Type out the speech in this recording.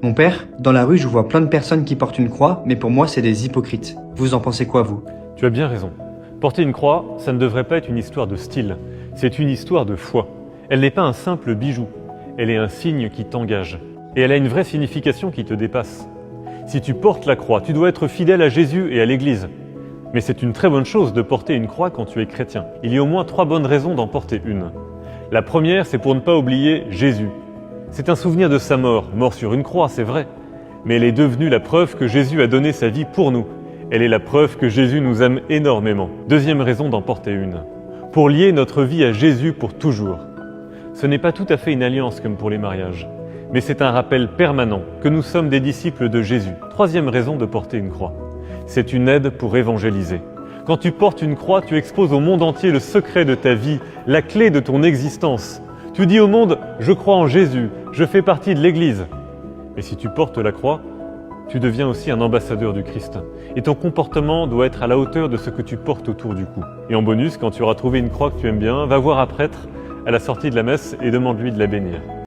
Mon père, dans la rue, je vois plein de personnes qui portent une croix, mais pour moi, c'est des hypocrites. Vous en pensez quoi, vous? Tu as bien raison. Porter une croix, ça ne devrait pas être une histoire de style, c'est une histoire de foi. Elle n'est pas un simple bijou, elle est un signe qui t'engage. Et elle a une vraie signification qui te dépasse. Si tu portes la croix, tu dois être fidèle à Jésus et à l'Église. Mais c'est une très bonne chose de porter une croix quand tu es chrétien. Il y a au moins 3 bonnes raisons d'en porter une. La première, c'est pour ne pas oublier Jésus. C'est un souvenir de sa mort, mort sur une croix, c'est vrai. Mais elle est devenue la preuve que Jésus a donné sa vie pour nous. Elle est la preuve que Jésus nous aime énormément. Deuxième raison d'en porter une. Pour lier notre vie à Jésus pour toujours. Ce n'est pas tout à fait une alliance comme pour les mariages, mais c'est un rappel permanent que nous sommes des disciples de Jésus. Troisième raison de porter une croix. C'est une aide pour évangéliser. Quand tu portes une croix, tu exposes au monde entier le secret de ta vie, la clé de ton existence. Tu dis au monde, je crois en Jésus, je fais partie de l'Église. Et si tu portes la croix, tu deviens aussi un ambassadeur du Christ. Et ton comportement doit être à la hauteur de ce que tu portes autour du cou. Et en bonus, quand tu auras trouvé une croix que tu aimes bien, va voir un prêtre à la sortie de la messe et demande-lui de la bénir.